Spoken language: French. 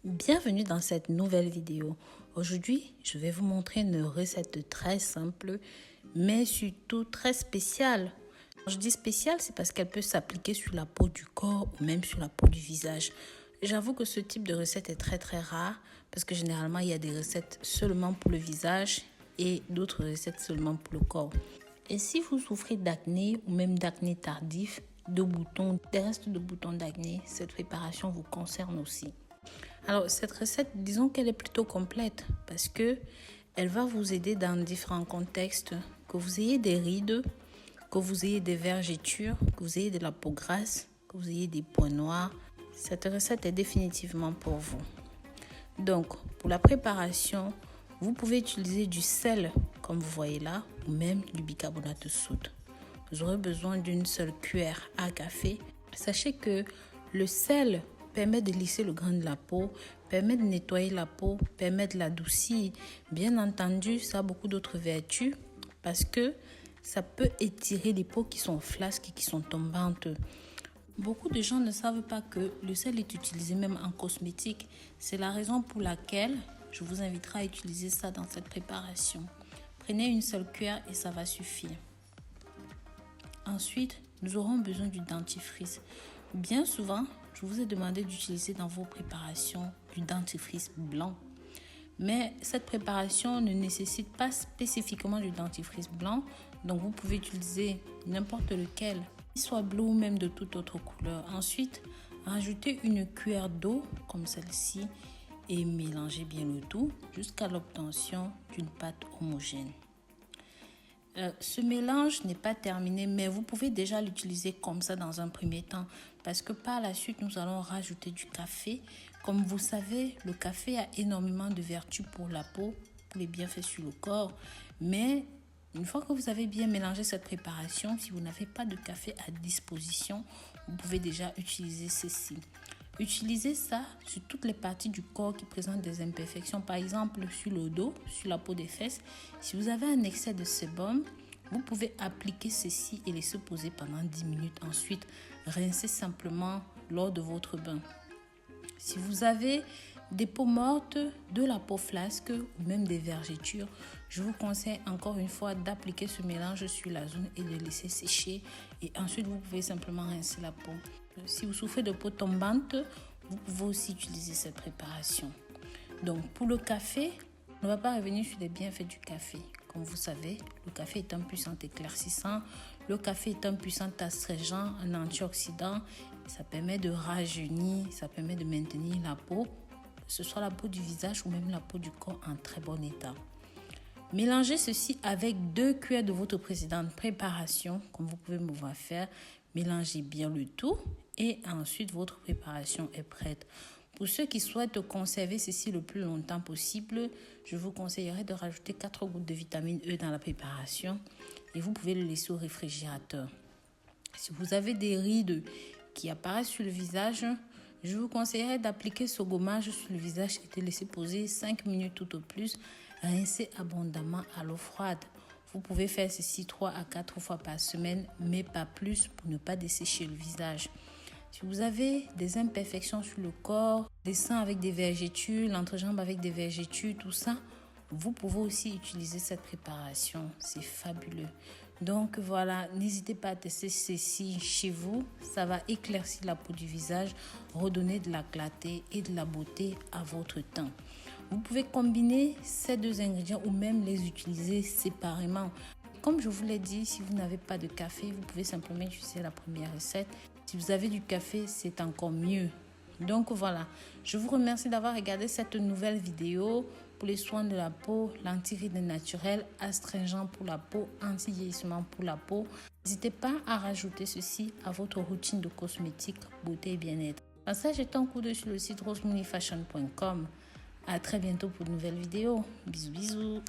Bienvenue dans cette nouvelle vidéo. Aujourd'hui, je vais vous montrer une recette très simple, mais surtout très spéciale. Quand je dis spéciale, c'est parce qu'elle peut s'appliquer sur la peau du corps ou même sur la peau du visage. J'avoue que ce type de recette est très rare parce que généralement, il y a des recettes seulement pour le visage et d'autres recettes seulement pour le corps. Et si vous souffrez d'acné ou même d'acné tardif, de boutons, des restes de boutons d'acné, cette préparation vous concerne aussi. Alors, cette recette, disons qu'elle est plutôt complète parce que elle va vous aider dans différents contextes, que vous ayez des rides, que vous ayez des vergetures, que vous ayez de la peau grasse, que vous ayez des points noirs. Cette recette est définitivement pour vous. Donc, pour la préparation, vous pouvez utiliser du sel, comme vous voyez là, ou même du bicarbonate de soude. Vous aurez besoin d'une seule cuillère à café. Sachez que le sel permet de lisser le grain de la peau, permet de nettoyer la peau, permet de l'adoucir. Bien entendu, ça a beaucoup d'autres vertus parce que ça peut étirer les peaux qui sont flasques et qui sont tombantes. Beaucoup de gens ne savent pas que le sel est utilisé même en cosmétique. C'est la raison pour laquelle je vous inviterai à utiliser ça dans cette préparation. Prenez une seule cuillère et ça va suffire. Ensuite, nous aurons besoin du dentifrice. Bien souvent, je vous ai demandé d'utiliser dans vos préparations du dentifrice blanc. Mais cette préparation ne nécessite pas spécifiquement du dentifrice blanc. Donc, vous pouvez utiliser n'importe lequel, qu'il soit bleu ou même de toute autre couleur. Ensuite, rajoutez une cuillère d'eau comme celle-ci et mélangez bien le tout jusqu'à l'obtention d'une pâte homogène. Ce mélange n'est pas terminé, mais vous pouvez déjà l'utiliser comme ça dans un premier temps parce que par la suite, nous allons rajouter du café. Comme vous savez, le café a énormément de vertus pour la peau, pour les bienfaits sur le corps. Mais une fois que vous avez bien mélangé cette préparation, si vous n'avez pas de café à disposition, vous pouvez déjà utiliser ceci. Utilisez ça sur toutes les parties du corps qui présentent des imperfections, par exemple sur le dos, sur la peau des fesses. Si vous avez un excès de sébum, vous pouvez appliquer ceci et laisser poser pendant 10 minutes. Ensuite, rincez simplement lors de votre bain. Si vous avez des peaux mortes, de la peau flasque ou même des vergetures, je vous conseille encore une fois d'appliquer ce mélange sur la zone et de laisser sécher. Et ensuite, vous pouvez simplement rincer la peau. Si vous souffrez de peau tombante, vous pouvez aussi utiliser cette préparation. Donc, pour le café, on ne va pas revenir sur les bienfaits du café. Comme vous savez, le café est un puissant éclaircissant. Le café est un puissant astringent, un antioxydant. Ça permet de rajeunir, ça permet de maintenir la peau, que ce soit la peau du visage ou même la peau du corps en très bon état. Mélangez ceci avec 2 cuillères de votre précédente préparation, comme vous pouvez me voir faire. Mélangez bien le tout et ensuite votre préparation est prête. Pour ceux qui souhaitent conserver ceci le plus longtemps possible, je vous conseillerais de rajouter 4 gouttes de vitamine E dans la préparation et vous pouvez le laisser au réfrigérateur. Si vous avez des rides qui apparaissent sur le visage, je vous conseillerais d'appliquer ce gommage sur le visage et de laisser poser 5 minutes tout au plus. Rincez abondamment à l'eau froide. Vous pouvez faire ceci 3 à 4 fois par semaine, mais pas plus pour ne pas dessécher le visage. Si vous avez des imperfections sur le corps, des seins avec des vergetures, l'entrejambe avec des vergetures, tout ça, vous pouvez aussi utiliser cette préparation. C'est fabuleux. Donc voilà, n'hésitez pas à tester ceci chez vous. Ça va éclaircir la peau du visage, redonner de la clarté et de la beauté à votre teint. Vous pouvez combiner ces 2 ingrédients ou même les utiliser séparément. Comme je vous l'ai dit, si vous n'avez pas de café, vous pouvez simplement utiliser la première recette. Si vous avez du café, c'est encore mieux. Donc voilà, je vous remercie d'avoir regardé cette nouvelle vidéo pour les soins de la peau, l'anti-rides naturel, astringent pour la peau, anti-vieillissement pour la peau. N'hésitez pas à rajouter ceci à votre routine de cosmétique, beauté et bien-être. En ça, jetez un coup d'œil sur le site rosemoneyfashion.com. À très bientôt pour de nouvelles vidéos. Bisous bisous.